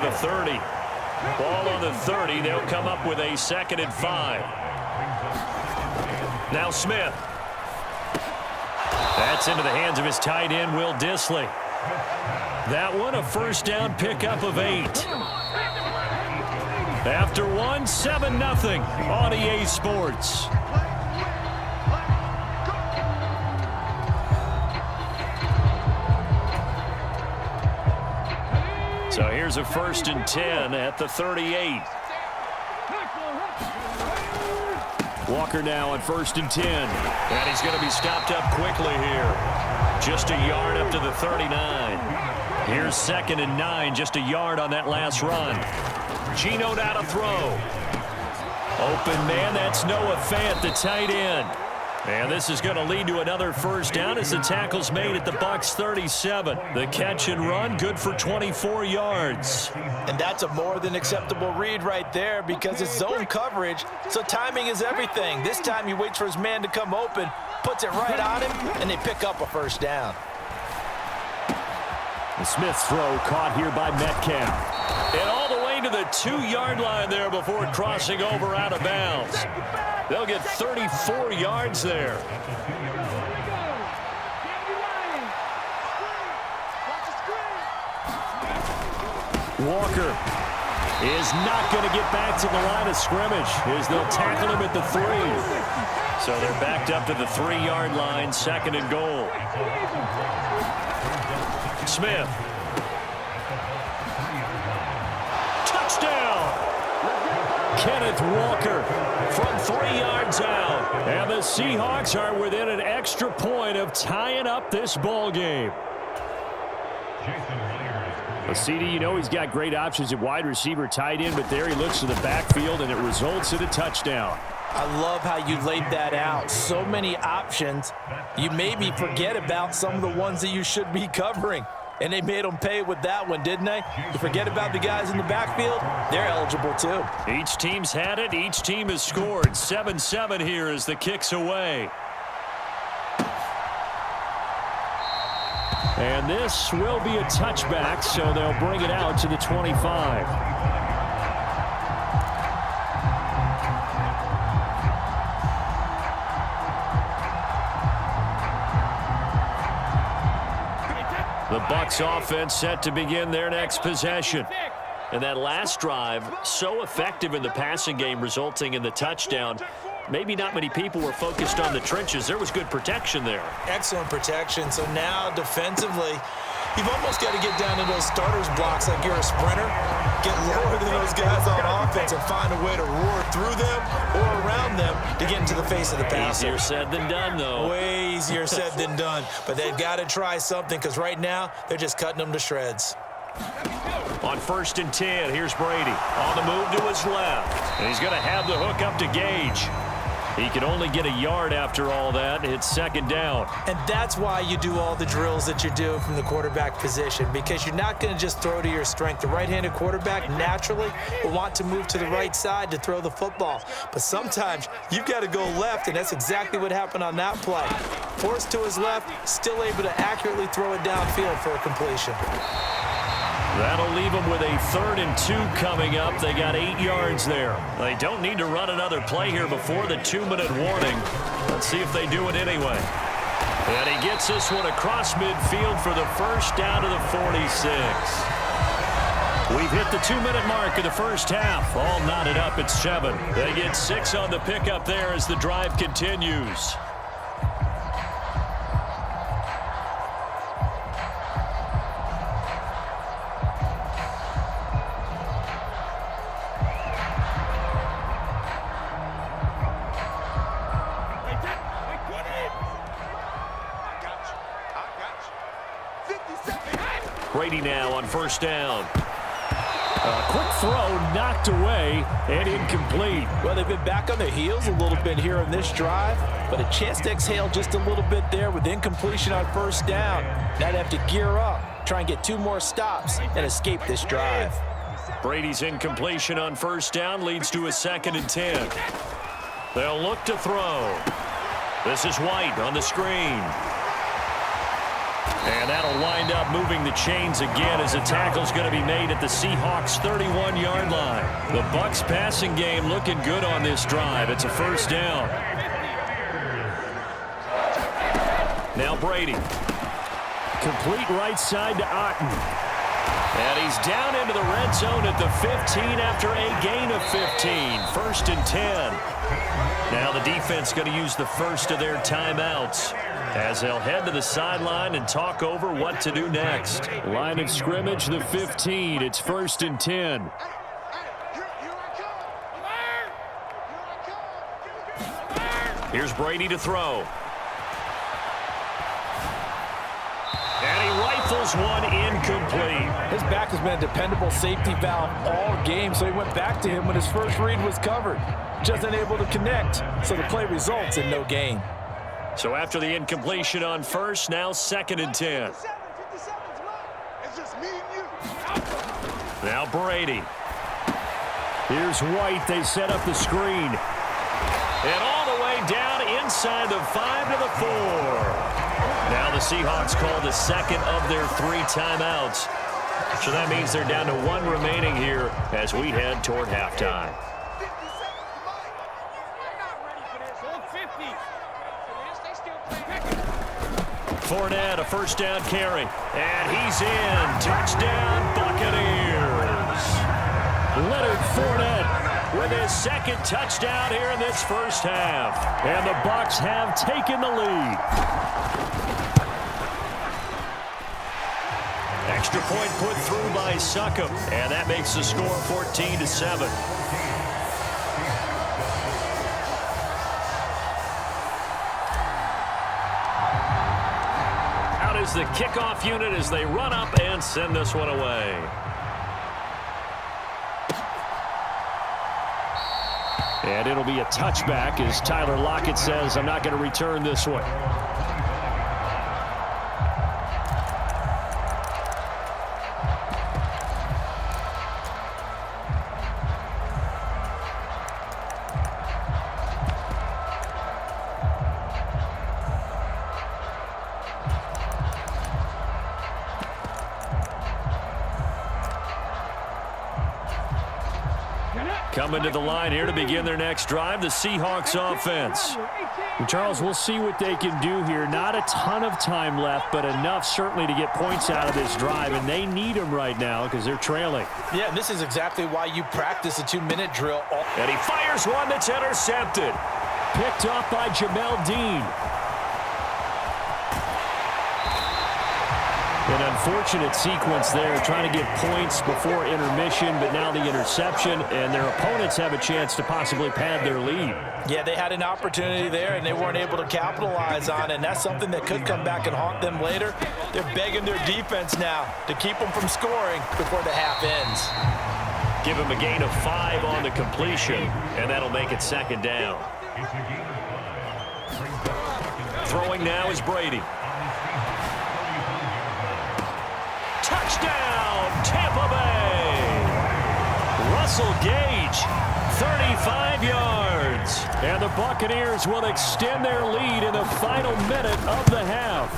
the 30. Ball on the 30. They'll come up with a 2nd and 5. Now Smith. That's into the hands of his tight end, Will Dissly. That one, a 1st down pickup of 8. After one, 7-0 on EA Sports. So here's a 1st and 10 at the 38. Walker now on 1st and 10. And he's going to be stopped up quickly here. Just a yard up to the 39. Here's 2nd and 9, just a yard on that last run. Geno now to throw. Open man, that's Noah Fant, the tight end. And this is going to lead to another 1st down as the tackle's made at the Bucs 37. The catch and run, good for 24 yards. And that's a more than acceptable read right there because it's zone coverage, so timing is everything. This time he waits for his man to come open, puts it right on him, and they pick up a 1st down. The Smith's throw caught here by Metcalf. And all the way to the 2-yard line there before crossing over out of bounds. They'll get 34 yards there. Walker is not going to get back to the line of scrimmage as they'll tackle him at the 3. So they're backed up to the 3-yard line, 2nd and goal. Smith. Touchdown! Kenneth Walker from 3 yards out. And the Seahawks are within an extra point of tying up this ball game. Well, CD, you know he's got great options at wide receiver, tight end, but there he looks to the backfield, and it results in a touchdown. I love how you laid that out. So many options. You maybe forget about some of the ones that you should be covering. And they made them pay with that one, didn't they? You forget about the guys in the backfield, they're eligible too. Each team's had it. Each team has scored. 7-7 here as the kick's away. And this will be a touchback, so they'll bring it out to the 25. The Bucs offense set to begin their next possession. And that last drive, so effective in the passing game, resulting in the touchdown. Maybe not many people were focused on the trenches. There was good protection there. Excellent protection. So now defensively, you've almost got to get down to those starters blocks like you're a sprinter. Get lower than those guys on offense and find a way to roar through them or around them to get into the face of the passer. Easier said than done, though. Way easier said than done. But they've got to try something because right now they're just cutting them to shreds. On 1st and 10, here's Brady. On the move to his left. And he's going to have the hook up to Gage. He can only get a yard after all that. It's 2nd down. And that's why you do all the drills that you do from the quarterback position, because you're not going to just throw to your strength. The right-handed quarterback naturally will want to move to the right side to throw the football. But sometimes you've got to go left, and that's exactly what happened on that play. Forced to his left, still able to accurately throw it downfield for a completion. That'll leave them with a 3rd and 2 coming up. They got 8 yards there. They don't need to run another play here before the 2-minute warning. Let's see if they do it anyway. And he gets this one across midfield for the 1st down to the 46. We've hit the 2-minute mark of the first half. All knotted up at 7. They get 6 on the pickup there as the drive continues. Brady now on 1st down. A quick throw knocked away and incomplete. Well, they've been back on their heels a little bit here in this drive, but a chance to exhale just a little bit there with incompletion on 1st down. Now they have to gear up, try and get 2 more stops and escape this drive. Brady's incompletion on 1st down leads to a 2nd and 10. They'll look to throw. This is White on the screen. And that'll wind up moving the chains again as a tackle's going to be made at the Seahawks' 31-yard line. The Bucs passing game looking good on this drive. It's a first down. Now Brady. Complete right side to Otten. And he's down into the red zone at the 15 after a gain of 15. First and 10. Now the defense going to use the first of their timeouts as they'll head to the sideline and talk over what to do next. Line of scrimmage, the 15. It's first and 10. Here's Brady to throw. And he rifles one incomplete. His back has been a dependable safety valve all game, so he went back to him when his first read was covered. Just unable to connect, so the play results in no gain. So after the incompletion on first, now second and 10. Now Brady. Here's White. They set up the screen. And all the way down inside the 5 to the 4. Now the Seahawks call the second of their 3 timeouts. So that means they're down to 1 remaining here as we head toward halftime. Fournette, a first down carry. And he's in. Touchdown, Buccaneers. Leonard Fournette with his second touchdown here in this first half. And the Bucs have taken the lead. Extra point put through by Succop. And that makes the score 14-7. Is the kickoff unit as they run up and send this one away. And it'll be a touchback as Tyler Lockett says, I'm not going to return this one. Coming to the line here to begin their next drive, the Seahawks offense. And Charles, we'll see what they can do here. Not a ton of time left, but enough certainly to get points out of this drive, and they need them right now because they're trailing. Yeah, and this is exactly why you practice a 2-minute drill. And he fires one that's intercepted. Picked up by Jamel Dean. An unfortunate sequence there, trying to get points before intermission, but now the interception, and their opponents have a chance to possibly pad their lead. Yeah, they had an opportunity there, and they weren't able to capitalize on it, and that's something that could come back and haunt them later. They're begging their defense now to keep them from scoring before the half ends. Give him a gain of 5 on the completion, and that'll make it second down. Throwing now is Brady. Touchdown, Tampa Bay. Russell Gage, 35 yards. And the Buccaneers will extend their lead in the final minute of the half.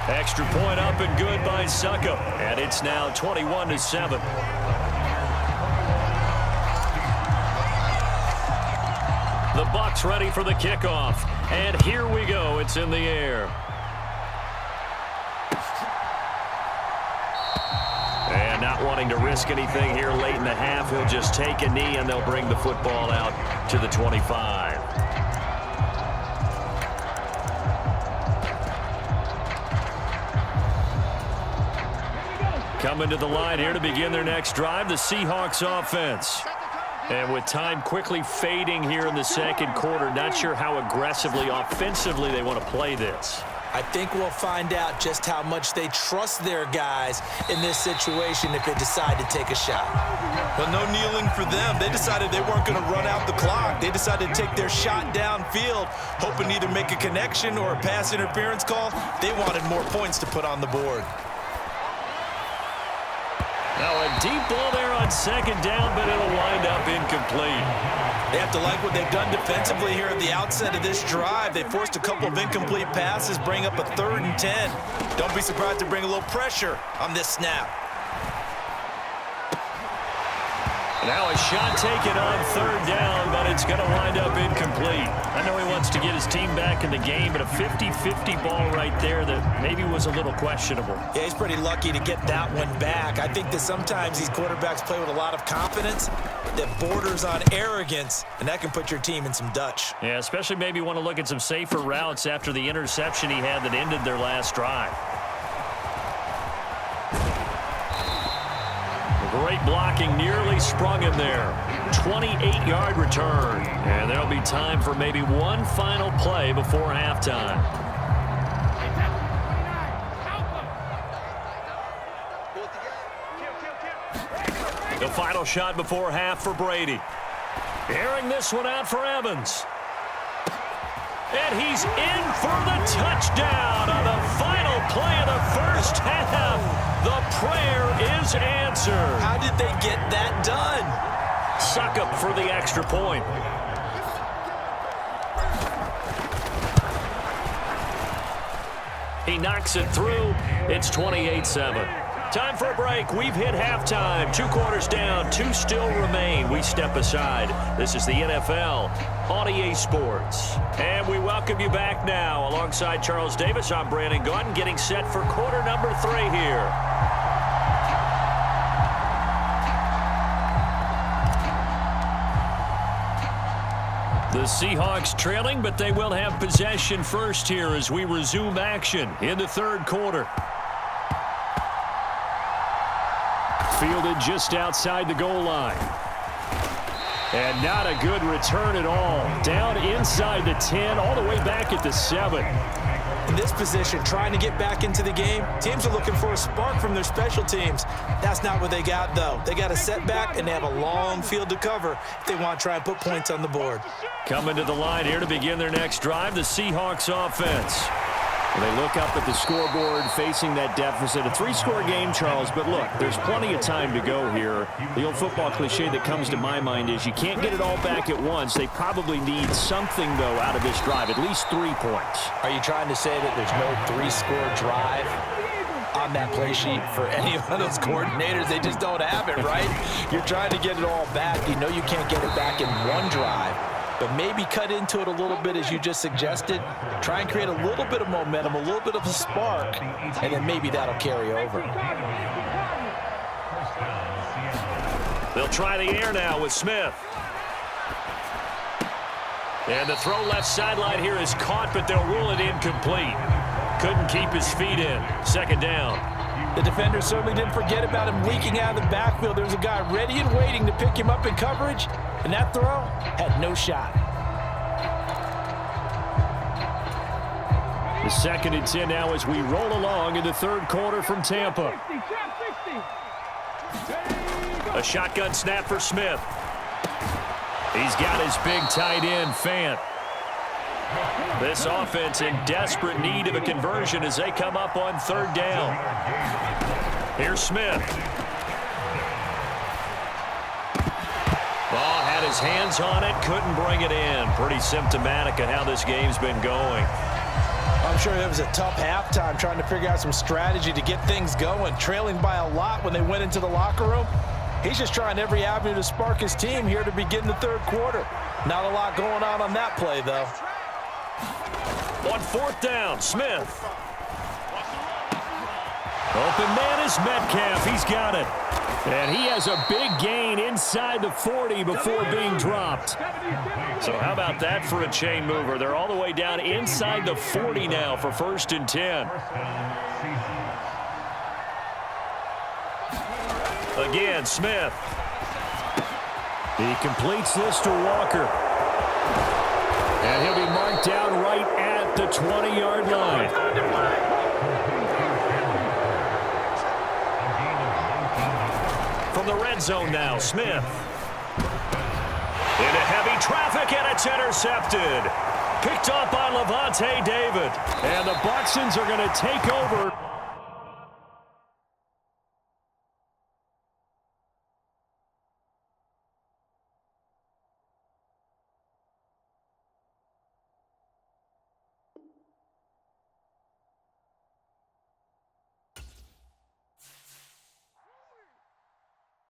Extra point up and good by Succop. And it's now 21-7. The Bucs ready for the kickoff. And here we go. It's in the air. And not wanting to risk anything here late in the half, he'll just take a knee and they'll bring the football out to the 25. Coming to the line here to begin their next drive, the Seahawks offense. And with time quickly fading here in the second quarter, not sure how aggressively, offensively they want to play this. I think we'll find out just how much they trust their guys in this situation if they decide to take a shot. Well, no kneeling for them. They decided they weren't going to run out the clock. They decided to take their shot downfield, hoping to either make a connection or a pass interference call. They wanted more points to put on the board. Now a deep ball there on second down, but it'll wind up incomplete. They have to like what they've done defensively here at the outset of this drive. They forced a couple of incomplete passes, bring up a 3rd and 10. Don't be surprised to bring a little pressure on this snap. Now a shot taken on 3rd down, but it's going to wind up incomplete. I know he wants to get his team back in the game, but a 50-50 ball right there that maybe was a little questionable. Yeah, he's pretty lucky to get that one back. I think that sometimes these quarterbacks play with a lot of confidence that borders on arrogance, and that can put your team in some Dutch. Yeah, especially maybe want to look at some safer routes after the interception he had that ended their last drive. Great blocking, nearly sprung him there. 28-yard return. And there'll be time for maybe one final play before halftime. The final shot before half for Brady. Airing this one out for Evans. And he's in for the touchdown on the final play of the first half. The prayer is answered. How did they get that done? Suck up for the extra point. He knocks it through. It's 28-7. Time for a break. We've hit halftime. 2 quarters down. 2 still remain. We step aside. This is the NFL on EA Sports. And we welcome you back now. Alongside Charles Davis, I'm Brandon Gunn, getting set for quarter number 3 here. The Seahawks trailing, but they will have possession first here as we resume action in the 3rd quarter. Fielded just outside the goal line. And not a good return at all. Down inside the 10, all the way back at the 7. In this position, trying to get back into the game, teams are looking for a spark from their special teams. That's not what they got, though. They got a setback, and they have a long field to cover if they want to try and put points on the board. Coming to the line here to begin their next drive, the Seahawks offense. They look up at the scoreboard facing that deficit. A 3-score game, Charles, but look, there's plenty of time to go here. The old football cliche that comes to my mind is you can't get it all back at once. They probably need something, though, out of this drive, at least 3 points. Are you trying to say that there's no 3-score drive on that play sheet for any of those coordinators? They just don't have it, right? You're trying to get it all back. You know you can't get it back in one drive. But maybe cut into it a little bit as you just suggested. Try and create a little bit of momentum, a little bit of a spark, and then maybe that'll carry over. They'll try the air now with Smith. And the throw left sideline here is caught, but they'll rule it incomplete. Couldn't keep his feet in. 2nd down. The defender certainly didn't forget about him leaking out of the backfield. There's a guy ready and waiting to pick him up in coverage, and that throw had no shot. The 2nd and 10 now as we roll along in the 3rd quarter from Tampa. A shotgun snap for Smith. He's got his big tight end, Fant. This offense in desperate need of a conversion as they come up on 3rd down. Here's Smith. Ball had his hands on it, couldn't bring it in. Pretty symptomatic of how this game's been going. I'm sure it was a tough halftime trying to figure out some strategy to get things going. Trailing by a lot when they went into the locker room. He's just trying every avenue to spark his team here to begin the 3rd quarter. Not a lot going on that play, though. On 4th down, Smith. Open man is Metcalf. He's got it. And he has a big gain inside the 40 before being dropped. So how about that for a chain mover? They're all the way down inside the 40 now for 1st and 10. Again, Smith. He completes this to Walker. And he'll be marked down right at the 20-yard line. From the red zone now, Smith. Into heavy traffic, and it's intercepted. Picked up by Levante David. And the Buxtons are going to take over